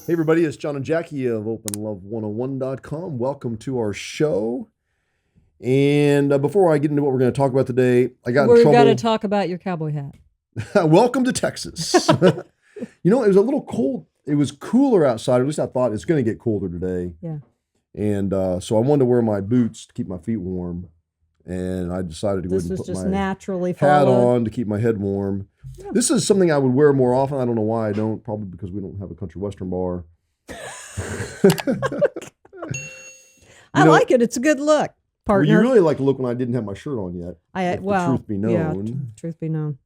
Hey everybody, it's John and Jackie of OpenLove101.com. Welcome to our show. And before I get into what we're going to talk about today, I got in trouble. We've got to talk about your cowboy hat. Welcome to Texas. You know, it was a little cold. It was cooler outside. At least I thought it's going to get colder today. Yeah. And so I wanted to wear my boots to keep my feet warm. And I decided to go ahead and put my naturally hat on to keep my head warm. Yeah. This is something I would wear more often. I don't know why I don't. Probably because we don't have a country western bar. I like it. It's a good look, partner. Well, you really like the look when I didn't have my shirt on yet. Truth be known. Yeah, truth be known.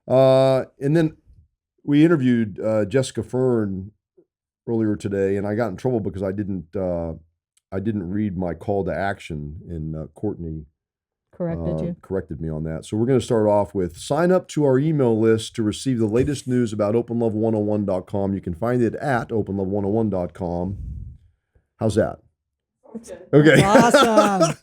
And then we interviewed Jessica Fern earlier today, and I got in trouble because I didn't read my call to action, and Courtney corrected me on that. So we're going to start off with sign up to our email list to receive the latest news about OpenLove101.com. You can find it at OpenLove101.com. How's that? Okay. Awesome.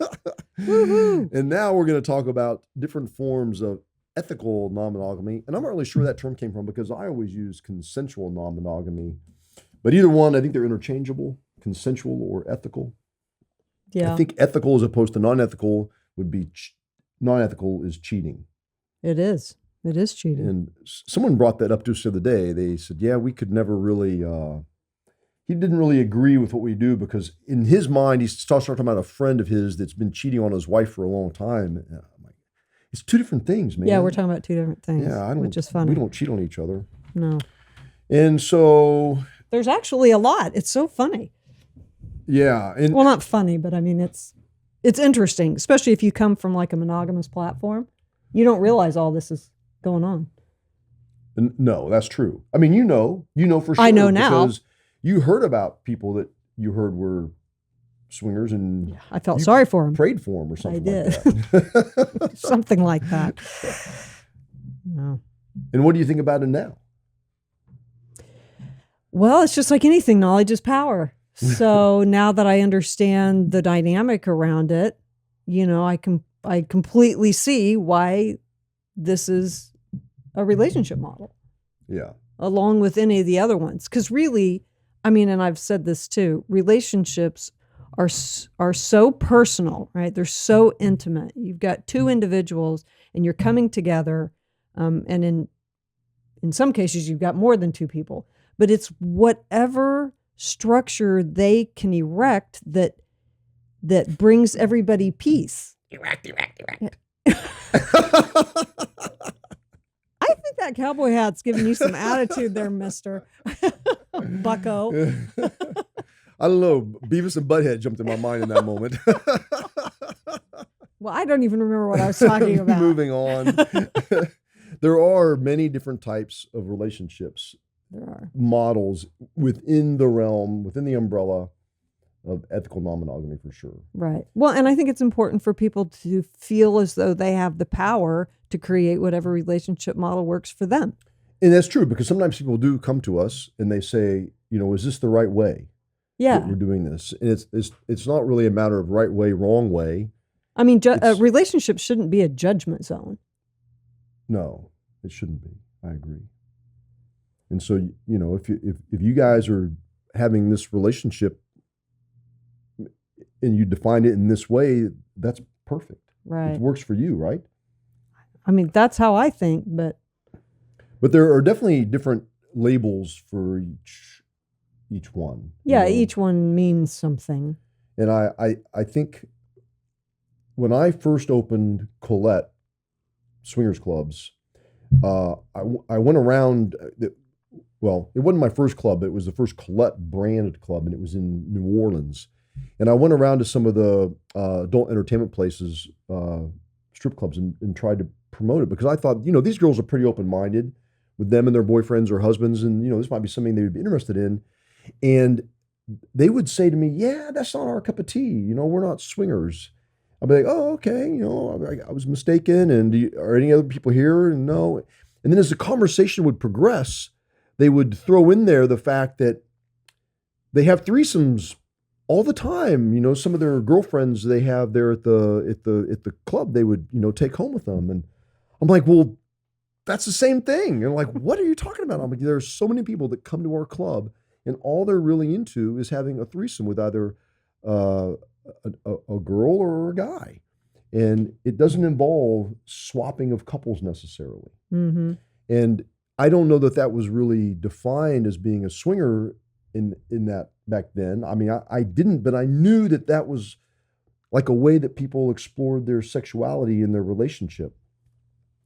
Woo-hoo. And now we're going to talk about different forms of ethical non-monogamy. And I'm not really sure where that term came from because I always use consensual non-monogamy. But either one, I think they're interchangeable, consensual or ethical. Yeah. I think ethical as opposed to non-ethical would be non-ethical is cheating. It is. It is cheating. And someone brought that up to us the other day. They said, yeah, we could never really, he didn't really agree with what we do because in his mind, he started talking about a friend of his that's been cheating on his wife for a long time. I'm like, it's two different things, man. Yeah, we're talking about two different things, which is funny. We don't cheat on each other. No. And so... There's actually a lot. It's so funny. Yeah. Well, not funny, but I mean, it's interesting, especially if you come from like a monogamous platform. You don't realize all this is going on. No, that's true. I mean, you know for sure. I know now. Because you heard about people that you heard were swingers and I felt sorry for them. Prayed for them or something I did. like that. Something like that. No. And what do you think about it now? Well, it's just like anything. Knowledge is power. So now that I understand the dynamic around it, I completely see why this is a relationship model. Yeah. Along with any of the other ones. Because really, I mean, and I've said this too, relationships are so personal, right? They're so intimate. You've got two individuals and you're coming together. And in some cases, you've got more than two people. But it's whatever structure they can erect that brings everybody peace. Erect. I think that cowboy hat's giving you some attitude there, mister. Bucko. I don't know. Beavis and Butthead jumped in my mind in that moment. Well, I don't even remember what I was talking about. Moving on. There are many different types of relationships. There are models within the realm, within the umbrella of ethical non-monogamy for sure. Right. Well, and I think it's important for people to feel as though they have the power to create whatever relationship model works for them. And that's true because sometimes people do come to us and they say, is this the right way? Yeah. That we're doing this. And it's not really a matter of right way, wrong way. I mean, a relationship shouldn't be a judgment zone. No, it shouldn't be. I agree. And so, if you guys are having this relationship and you define it in this way, that's perfect. Right. It works for you, right? I mean, that's how I think, but there are definitely different labels for each one. Yeah, each one means something. And I think when I first opened Colette Swingers Clubs, I went around. Well, it wasn't my first club, but it was the first Colette branded club, and it was in New Orleans. And I went around to some of the adult entertainment places, strip clubs, and tried to promote it because I thought, these girls are pretty open-minded with them and their boyfriends or husbands, and, this might be something they would be interested in. And they would say to me, yeah, that's not our cup of tea. We're not swingers. I'd be like, oh, okay, I was mistaken. And are any other people here? And no. And then as the conversation would progress, they would throw in there the fact that they have threesomes all the time. Some of their girlfriends they have there at the club, they would, take home with them. And I'm like, well, that's the same thing. And like, what are you talking about? I'm like, there's so many people that come to our club and all they're really into is having a threesome with either uh, a girl or a guy. And it doesn't involve swapping of couples necessarily. Mm-hmm. And I don't know that that was really defined as being a swinger in that back then. I mean, I didn't, but I knew that that was like a way that people explored their sexuality in their relationship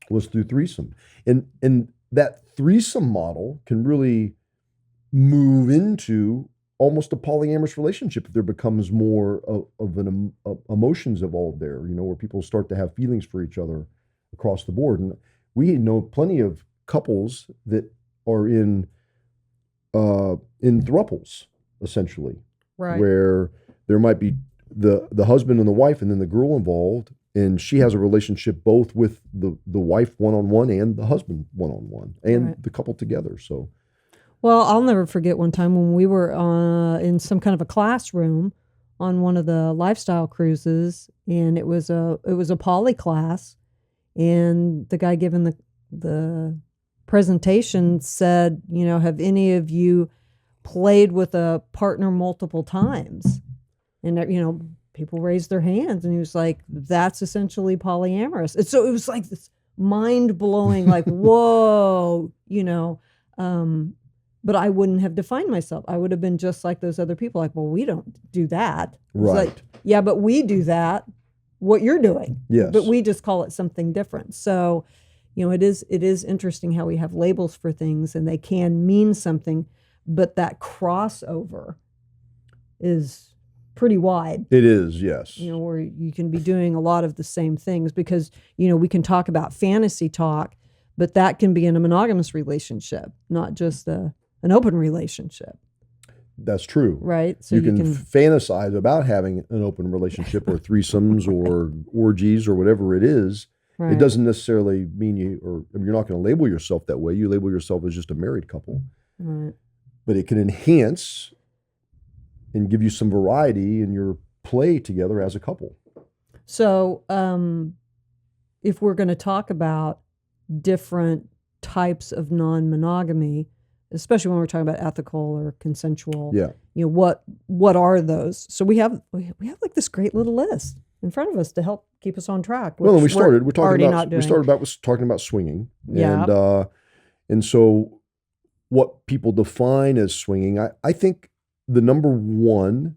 was through threesome. And that threesome model can really move into almost a polyamorous relationship if there becomes more of an emotions involved there, you know, where people start to have feelings for each other across the board. And we know plenty of couples that are in thruples, essentially, Right. where there might be the husband and the wife and then the girl involved, and she has a relationship both with the wife one-on-one and the husband one-on-one and Right. the couple together. So Well, I'll never forget one time when we were in some kind of a classroom on one of the lifestyle cruises, and it was a poly class, and the guy giving the presentation said, you know, have any of you played with a partner multiple times? And you know, people raised their hands, and he was like, that's essentially polyamorous. And so it was like this mind blowing, like, whoa, you know. But I wouldn't have defined myself. I would have been just like those other people, like, well, we don't do that. It's right. like, yeah, but we do that, what you're doing. Yes. But we just call it something different. So, you know, it is interesting how we have labels for things and they can mean something, but that crossover is pretty wide. It is, yes. You know, where you can be doing a lot of the same things because, you know, we can talk about fantasy talk, but that can be in a monogamous relationship, not just an open relationship. That's true. Right. So you can fantasize about having an open relationship or threesomes or orgies or whatever it is. right. It doesn't necessarily mean you're not going to label yourself that way. You label yourself as just a married couple. Right. But it can enhance and give you some variety in your play together as a couple. So if we're going to talk about different types of non-monogamy, especially when we're talking about ethical or consensual, Yeah. you know, what are those? So we have like this great little list in front of us to help keep us on track. Well, and we we're talking about swinging. Yeah. And so what people define as swinging, I think the number one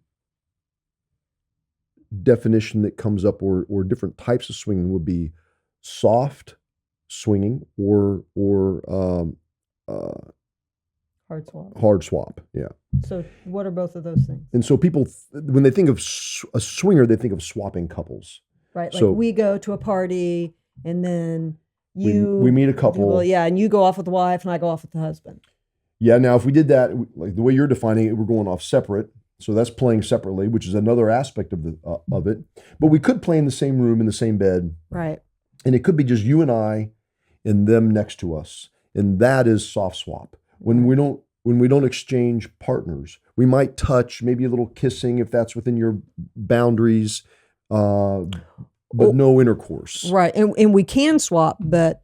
definition that comes up or different types of swinging would be soft swinging or hard swap. Yeah. So what are both of those things? And so people, when they think of a swinger, they think of swapping couples. Right. Like So we go to a party and then we meet a couple. Well, yeah, and you go off with the wife and I go off with the husband. Yeah. Now, if we did that, like the way you're defining it, we're going off separate. So that's playing separately, which is another aspect of it. But we could play in the same room, in the same bed. Right. And it could be just you and I and them next to us. And that is soft swap. When we don't exchange partners, we might touch, maybe a little kissing if that's within your boundaries, but no intercourse. Right. And we can swap, but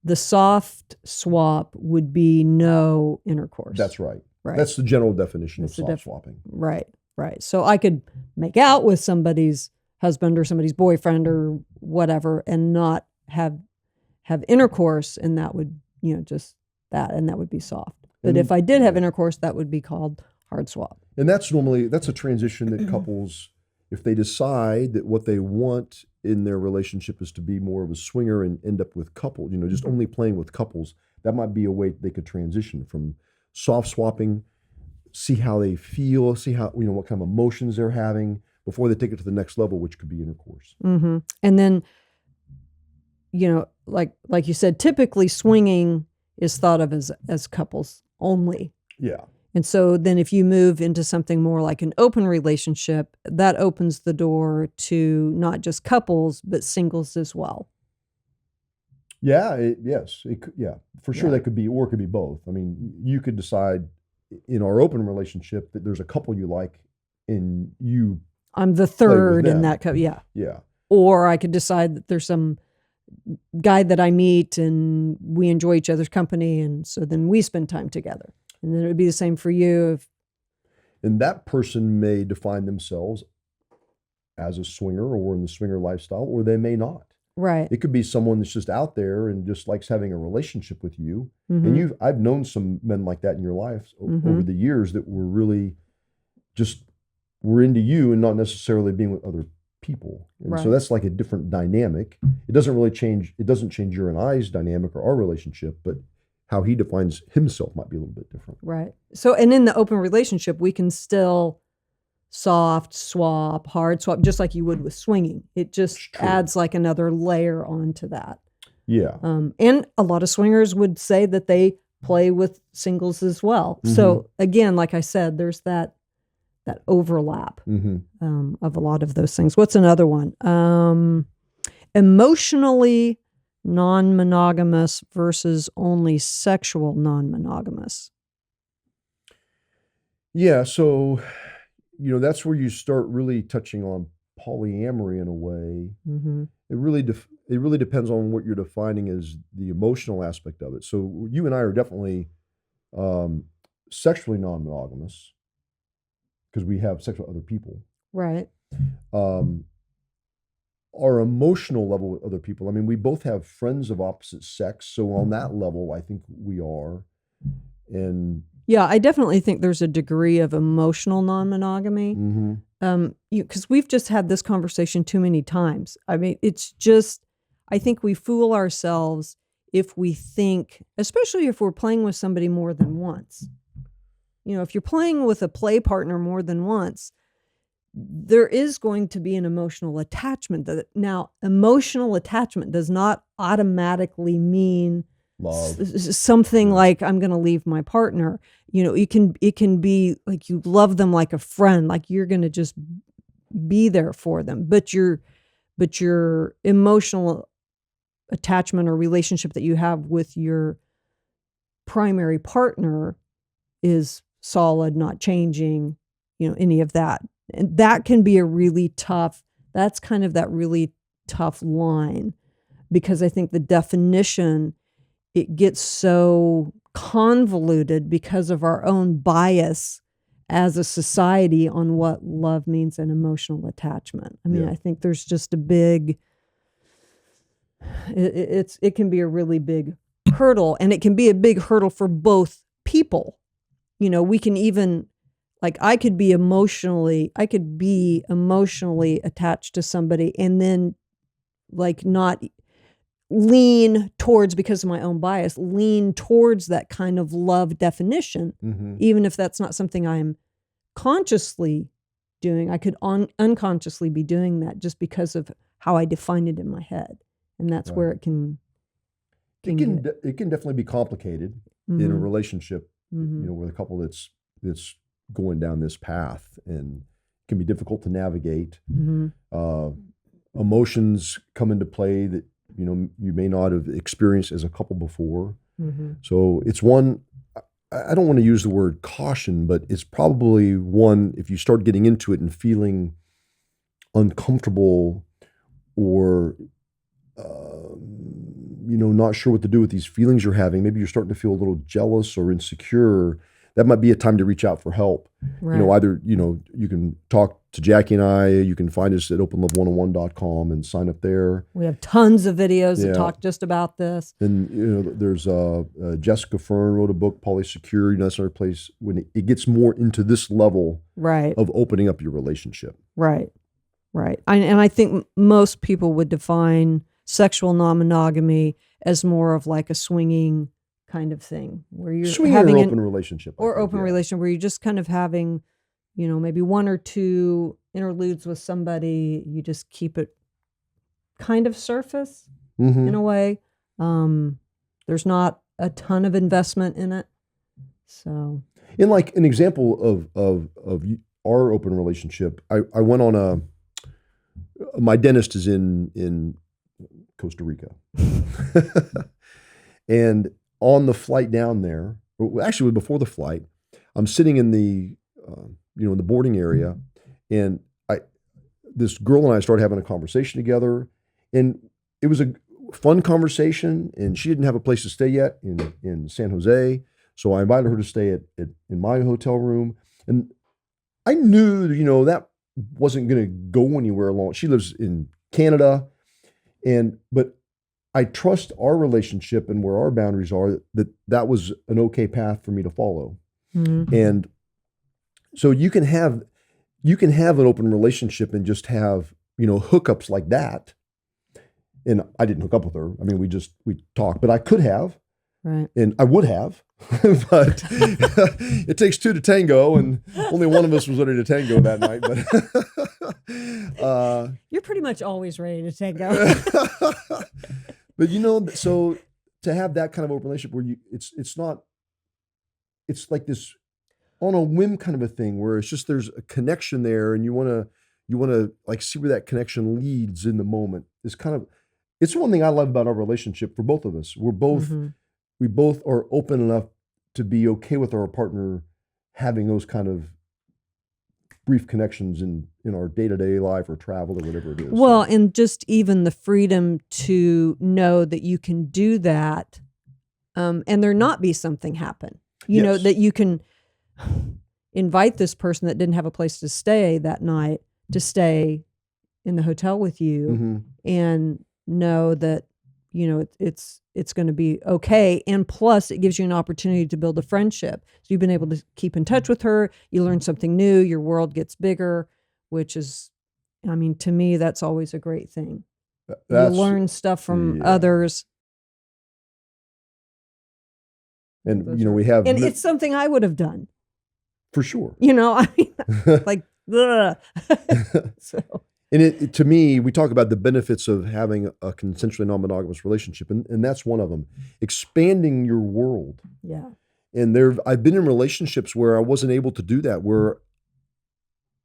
the soft swap would be no intercourse. That's right. Right. That's the general definition That's of soft swapping. Right. Right. So I could make out with somebody's husband or somebody's boyfriend or whatever and not have intercourse, and that would, you know, just that, and that would be soft. But if I did have intercourse, that would be called hard swap. And that's a transition that couples, if they decide that what they want in their relationship is to be more of a swinger and end up with couples, you know, just only playing with couples, that might be a way they could transition from soft swapping, see how they feel, see how, you know, what kind of emotions they're having before they take it to the next level, which could be intercourse. Mm-hmm. And then, you know, like you said, typically swinging is thought of as couples only. Yeah. And so then if you move into something more like an open relationship, that opens the door to not just couples, but singles as well. Yeah, for sure. That could be, or it could be both. I mean, you could decide in our open relationship that there's a couple you like and I'm the third in that couple. Yeah. Yeah. Or I could decide that there's some guy that I meet and we enjoy each other's company. And so then we spend time together. And then it would be the same for you. And that person may define themselves as a swinger or in the swinger lifestyle, or they may not. Right. It could be someone that's just out there and just likes having a relationship with you. Mm-hmm. And I've known some men like that in your life over the years that were really just were into you and not necessarily being with other people. And so that's like a different dynamic. It doesn't really change. It doesn't change your and I's dynamic or our relationship, but how he defines himself might be a little bit different. Right. So, and in the open relationship, we can still soft swap, hard swap, just like you would with swinging. It just adds like another layer onto that. Yeah. And a lot of swingers would say that they play with singles as well. Mm-hmm. So again, like I said, there's that overlap of a lot of those things. What's another one? Emotionally non-monogamous versus only sexual non-monogamous. Yeah. So, that's where you start really touching on polyamory in a way. Mm-hmm. It really depends on what you're defining as the emotional aspect of it. So you and I are definitely sexually non-monogamous because we have sex with other people. Right. Our emotional level with other people, I mean, we both have friends of opposite sex. So on that level, I think we are. And yeah, I definitely think there's a degree of emotional non-monogamy. Because we've just had this conversation too many times. I mean, it's just, I think we fool ourselves if we think, especially if we're playing with somebody more than once. If you're playing with a play partner more than once, there is going to be an emotional attachment. Now, emotional attachment does not automatically mean love. Something like I'm going to leave my partner. It can be like you love them like a friend, like you're going to just be there for them. But your emotional attachment or relationship that you have with your primary partner is solid, not changing, any of that. And that can be that's kind of that really tough line, because I think the definition, it gets so convoluted because of our own bias as a society on what love means and emotional attachment. I mean, I think there's just a big, it can be a really big hurdle, and it can be a big hurdle for both people. We can even, like, I could be emotionally attached to somebody and then like not lean towards, because of my own bias, lean towards that kind of love definition, even if that's not something I'm consciously doing. I could unconsciously be doing that just because of how I define it in my head. And that's where it can definitely be complicated in a relationship, with a couple that's going down this path, and it can be difficult to navigate. Emotions come into play that you may not have experienced as a couple before. So it's one, I don't want to use the word caution, but it's probably one, if you start getting into it and feeling uncomfortable or not sure what to do with these feelings you're having, maybe you're starting to feel a little jealous or insecure, that might be a time to reach out for help. Right. Either, you can talk to Jackie and I, you can find us at openlove101.com and sign up there. We have tons of videos that talk just about this. And, there's Jessica Fern wrote a book, Polysecure. That's another place when it gets more into this level of opening up your relationship. Right. And I think most people would define sexual non-monogamy as more of like a swinging kind of thing, where you're having an open relationship, relationship where you're just kind of having, maybe one or two interludes with somebody. You just keep it kind of surface in a way. There's not a ton of investment in it. So, in like an example of our open relationship, I went on my dentist is in Costa Rica, and on the flight down there, actually before the flight, I'm sitting in the in the boarding area, and this girl and I started having a conversation together, and it was a fun conversation, and she didn't have a place to stay yet in San Jose, So I invited her to stay in my hotel room. And I knew, that wasn't going to go anywhere long. She lives in Canada. But I trust our relationship and where our boundaries are, that was an okay path for me to follow. Mm-hmm. And so you can have an open relationship and just have, hookups like that. And I didn't hook up with her. I mean, we talked, but I could have, Right. and I would have, but it takes two to tango, and only one of us was ready to tango that night. But You're pretty much always ready to tango. but so to have that kind of open relationship where it's like this on a whim kind of a thing where it's just there's a connection there, and you want to like see where that connection leads in the moment. It's one thing I love about our relationship for both of us. Mm-hmm. We both are open enough to be okay with our partner having those kind of brief connections in our day-to-day life or travel or whatever it is. Well, and just even the freedom to know that you can do that, and there not be something happen. Yes. That you can invite this person that didn't have a place to stay that night to stay in the hotel with you, Mm-hmm. and know that it's going to be okay. And plus, it gives you an opportunity to build a friendship. So you've been able to keep in touch with her. You learn something new. Your world gets bigger, which is, to me, that's always a great thing. You learn stuff from others. And, we have... And it's something I would have done. For sure. Like, ugh. So... And to me, we talk about the benefits of having a consensually non-monogamous relationship, and that's one of them. Expanding your world. Yeah. And I've been in relationships where I wasn't able to do that, where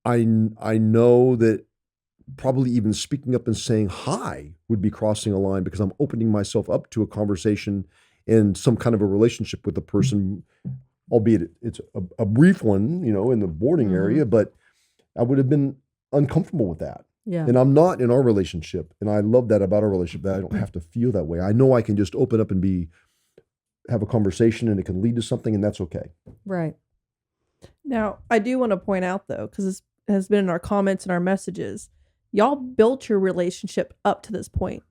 I know that probably even speaking up and saying hi would be crossing a line because I'm opening myself up to a conversation and some kind of a relationship with the person, albeit it's a brief one, in the boarding Mm-hmm. area, but I would have been uncomfortable with that. Yeah. And I'm not in our relationship. And I love that about our relationship, that I don't have to feel that way. I know I can just open up and have a conversation, and it can lead to something, and that's okay. Right. Now, I do want to point out, though, because this has been in our comments and our messages, y'all built your relationship up to this point.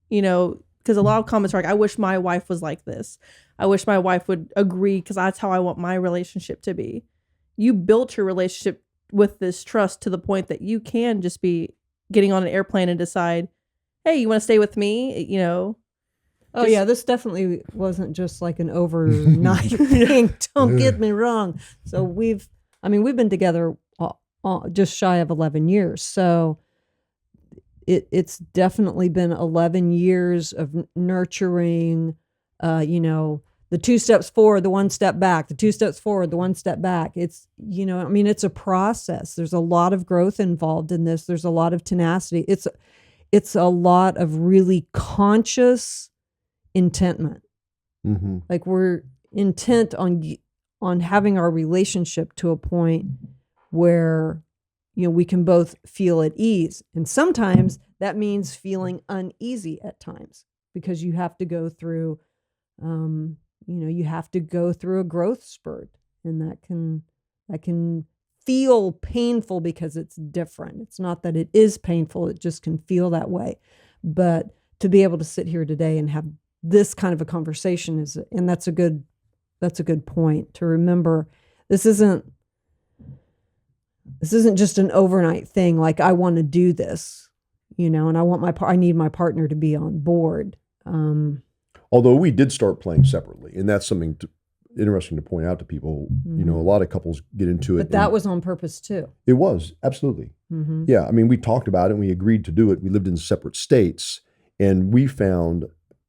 Because a lot of comments are like, I wish my wife was like this. I wish my wife would agree because that's how I want my relationship to be. You built your relationship with this trust to the point that you can just be getting on an airplane and decide, hey, you want to stay with me? Oh yeah, this definitely wasn't just like an overnight thing. Don't get me wrong. So we've been together just shy of 11 years. So it's definitely been 11 years of nurturing, the 2 steps forward, the 1 step back, the 2 steps forward, the 1 step back. It's, it's a process. There's a lot of growth involved in this. There's a lot of tenacity. It's a lot of really conscious intentment. Mm-hmm. Like we're intent on having our relationship to a point where, we can both feel at ease. And sometimes that means feeling uneasy at times because you have to go through, you have to go through a growth spurt, and that can feel painful because it's different. It's not that it is painful. It just can feel that way. But to be able to sit here today and have this kind of a conversation and that's a good point to remember. This isn't just an overnight thing. Like I want to do this, and I need my partner to be on board. Although we did start playing separately, and that's something interesting to point out to people. Mm-hmm. A lot of couples get into it. But that was on purpose too. It was, absolutely. Mm-hmm. Yeah, we talked about it and we agreed to do it. We lived in separate states, and we found,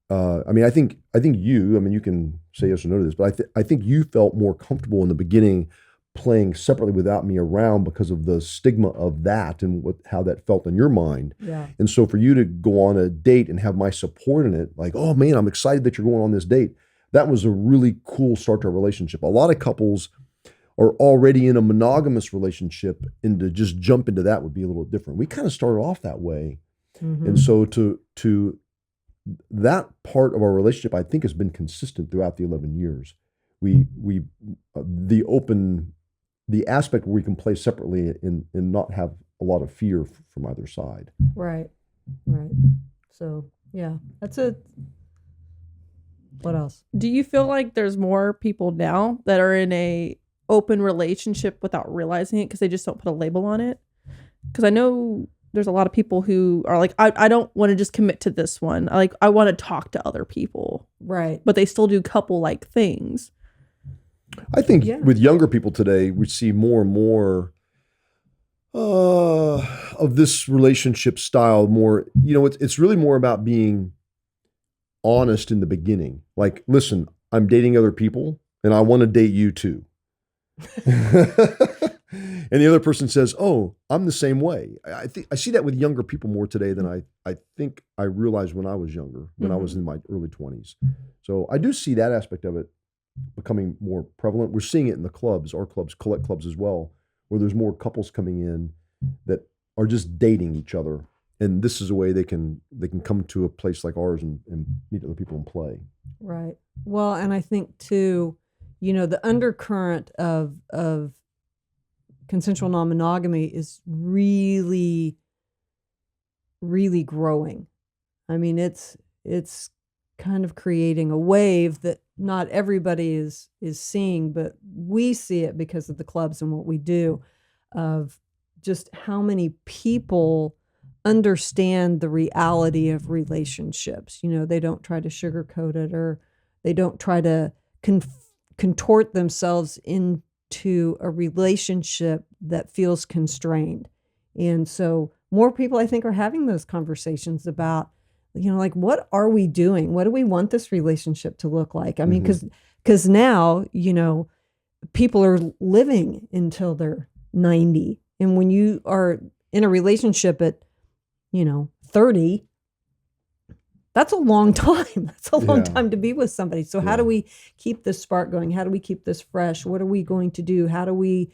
I think you, you can say yes or no to this, but I think you felt more comfortable in the beginning playing separately without me around because of the stigma of that and how that felt in your mind. Yeah. And so for you to go on a date and have my support in it, like, oh man, I'm excited that you're going on this date. That was a really cool start to a relationship. A lot of couples are already in a monogamous relationship, and to just jump into that would be a little different. We kind of started off that way. Mm-hmm. And so to that part of our relationship, I think has been consistent throughout the 11 years. the aspect where we can play separately and not have a lot of fear from either side. Right. So yeah, that's it. What else? Do you feel like there's more people now that are in a open relationship without realizing it because they just don't put a label on it? Because I know there's a lot of people who are like, I don't want to just commit to this one. I want to talk to other people. Right. But they still do couple like things. I think with younger people today, we see more and more of this relationship style. More, it's really more about being honest in the beginning. Like, listen, I'm dating other people and I want to date you too. And the other person says, oh, I'm the same way. I think I see that with younger people more today than I think I realized when I was younger, when I was in my early 20s. So I do see that aspect of it becoming more prevalent. We're seeing it in the clubs, our clubs, Colette clubs as well, where there's more couples coming in that are just dating each other. And this is a way they can come to a place like ours and meet other people and play. Right. Well, and I think too, the undercurrent of consensual non-monogamy is really, really growing. I mean, it's kind of creating a wave that not everybody is seeing, but we see it because of the clubs and what we do, of just how many people understand the reality of relationships. They don't try to sugarcoat it, or they don't try to contort themselves into a relationship that feels constrained. And so more people, I think, are having those conversations about, like, what are we doing? What do we want this relationship to look like? I mean, because now, people are living until they're 90. And when you are in a relationship at 30, that's a long time. That's a long time to be with somebody. So how do we keep this spark going? How do we keep this fresh? What are we going to do? How do we,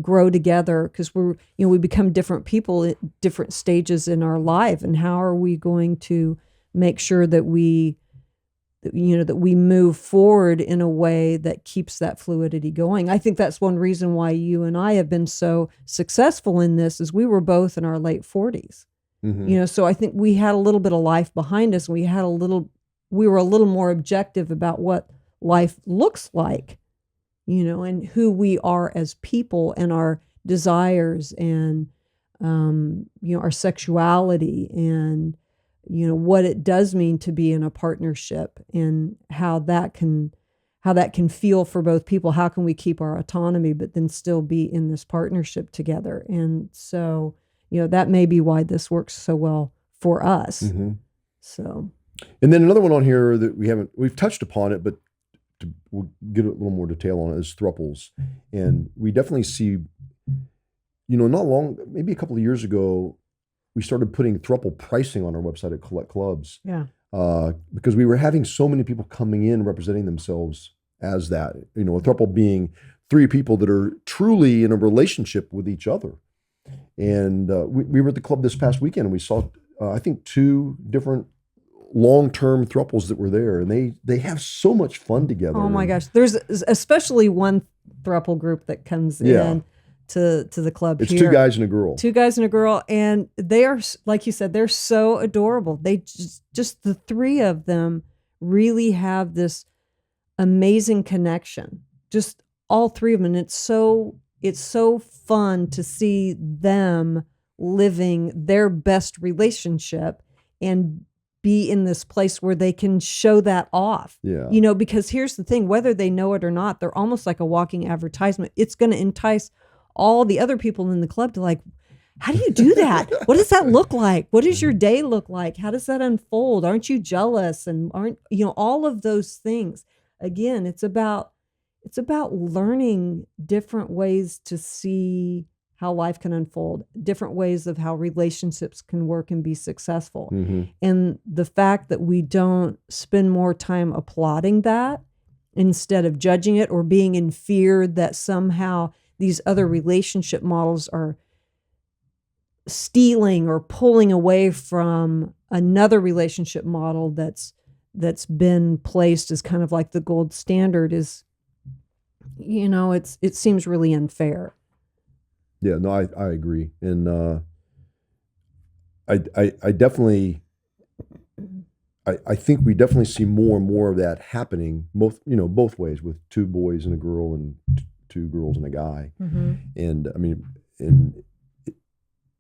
grow together? Because we become different people at different stages in our life. And how are we going to make sure that we move forward in a way that keeps that fluidity going? I think that's one reason why you and I have been so successful in this, is we were both in our late 40s. So I think we had a little bit of life behind us. We were a little more objective about what life looks like, and who we are as people, and our desires, and, our sexuality, and, what it does mean to be in a partnership, and how that can feel for both people. How can we keep our autonomy, but then still be in this partnership together? And so, that may be why this works so well for us. So, and then another one on here that we've touched upon it, but we'll get a little more detail on it, is thruples. And we definitely see, maybe a couple of years ago, we started putting thruple pricing on our website at Colette Clubs. Yeah. Because we were having so many people coming in representing themselves as that, a thruple being three people that are truly in a relationship with each other. And we were at the club this past weekend, and we saw, I think, 2 different long-term thruples that were there, and they have so much fun together. Oh my gosh. There's especially one thruple group that comes in to the club. It's here. 2 guys and a girl. 2 guys and a girl. And they are, like you said, they're so adorable. They just the 3 of them really have this amazing connection. Just all 3 of them. And it's so fun to see them living their best relationship and be in this place where they can show that off. Yeah. Because here's the thing, whether they know it or not, they're almost like a walking advertisement. It's going to entice all the other people in the club to, like, how do you do that? What does that look like? What does your day look like? How does that unfold? Aren't you jealous? And aren't, all of those things. Again, it's about learning different ways to see how life can unfold, different ways of how relationships can work and be successful. And the fact that we don't spend more time applauding that instead of judging it, or being in fear that somehow these other relationship models are stealing or pulling away from another relationship model that's been placed as kind of like the gold standard, is it seems really unfair. Yeah, no, I agree. And I definitely, I think we definitely see more and more of that happening both ways, with two boys and a girl and two girls and a guy. Mm-hmm. And I mean, and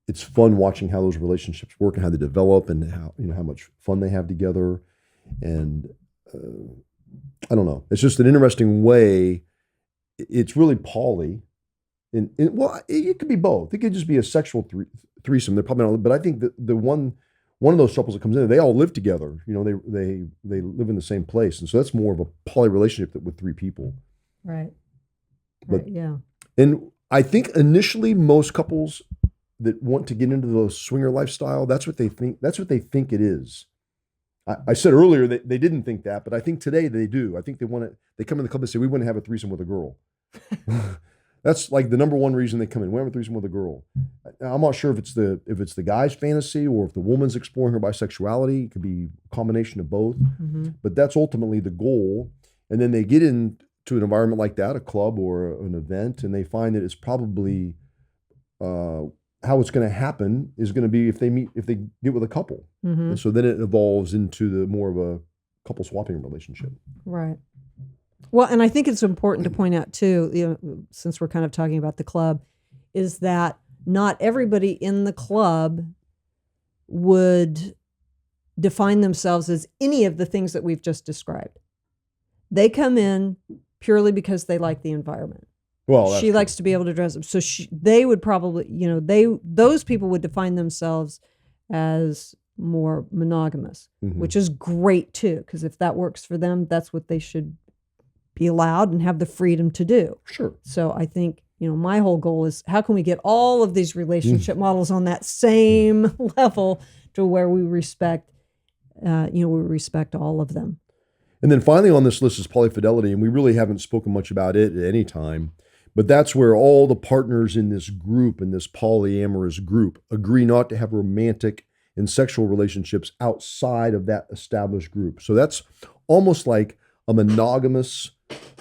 it's fun watching how those relationships work and how they develop and how much fun they have together. And I don't know. It's just an interesting way. It's really poly. Well, it could be both. It could just be a sexual threesome. They're probably not, but I think that the one of those couples that comes in, they all live together. They live in the same place, and so that's more of a poly relationship with three people. Right. But yeah. And I think initially most couples that want to get into the swinger lifestyle, that's what they think. That's what they think it is. I said earlier that they didn't think that, but I think today they do. I think they want to. They come in the club and say, "We want to have a threesome with a girl." That's like the number one reason they come in. We have a threesome with a girl. I'm not sure if it's the guy's fantasy or if the woman's exploring her bisexuality. It could be a combination of both. Mm-hmm. But that's ultimately the goal. And then they get into an environment like that, a club or an event, and they find that it's probably how it's going to happen is going to be if they get with a couple. Mm-hmm. And so then it evolves into the more of a couple swapping relationship. Right. Well, and I think it's important to point out too, since we're kind of talking about the club, is that not everybody in the club would define themselves as any of the things that we've just described. They come in purely because they like the environment. Well, she likes to be able to dress up. So they would probably, those people would define themselves as more monogamous, mm-hmm. which is great too, because if that works for them, that's what they should be allowed and have the freedom to do. Sure. So I think, my whole goal is how can we get all of these relationship models on that same level to where we respect, we respect all of them. And then finally on this list is polyfidelity, and we really haven't spoken much about it at any time, but that's where all the partners in this group, in this polyamorous group, agree not to have romantic and sexual relationships outside of that established group. So that's almost like a monogamous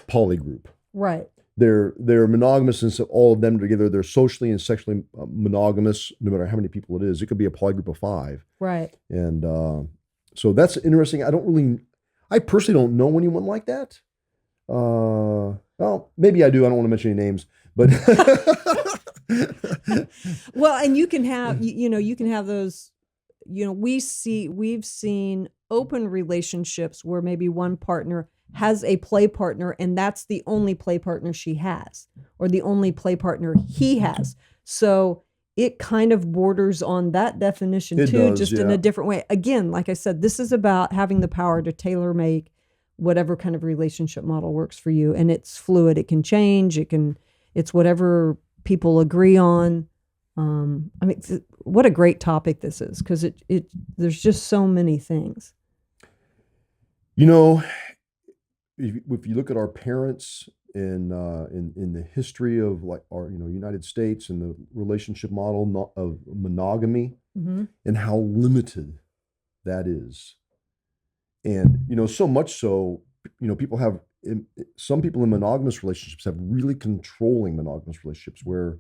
poly group. Right. They're monogamous, and so all of them together, they're socially and sexually monogamous, no matter how many people it is. It could be a poly group of 5. Right. And so that's interesting. I personally don't know anyone like that. Well, maybe I do. I don't want to mention any names, but well, and you can have, you can have those, we've seen open relationships where maybe one partner has a play partner and that's the only play partner she has, or the only play partner he has. So it kind of borders on that definition too, just in a different way. Again, like I said, this is about having the power to tailor make whatever kind of relationship model works for you. And it's fluid. It can change. It's whatever people agree on. What a great topic this is, because there's just so many things. If you look at our parents in the history of like our United States and the relationship model of monogamy, mm-hmm. and how limited that is, and so much so, some people in monogamous relationships have really controlling monogamous relationships where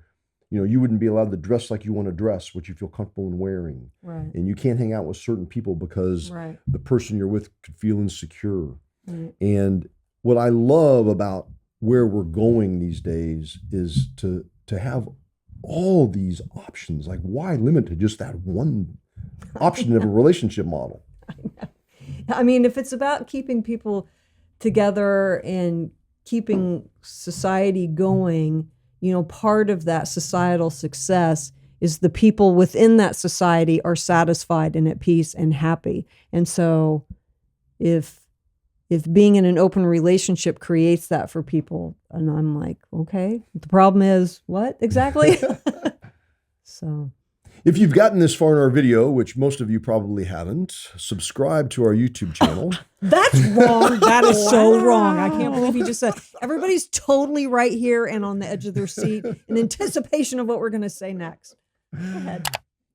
you wouldn't be allowed to dress like you want to dress, what you feel comfortable in wearing, right. And you can't hang out with certain people because right. the person you're with could feel insecure. Right. And what I love about where we're going these days is to have all these options. Like, why limit to just that one option of a relationship model? I mean, if it's about keeping people together and keeping society going, part of that societal success is the people within that society are satisfied and at peace and happy. And so if being in an open relationship creates that for people, and I'm like, okay, the problem is what exactly? So if you've gotten this far in our video, which most of you probably haven't, subscribe to our YouTube channel. That's wrong. That is so wrong. I can't believe you just said. Everybody's totally right here and on the edge of their seat in anticipation of what we're going to say next. Go ahead.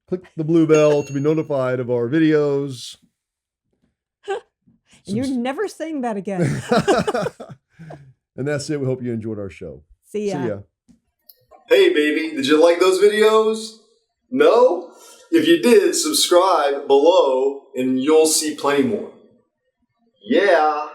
Click the blue bell to be notified of our videos. And you're never saying that again. And that's it. We hope you enjoyed our show. See ya. See ya. Hey, baby, did you like those videos? No? If you did, subscribe below and you'll see plenty more. Yeah.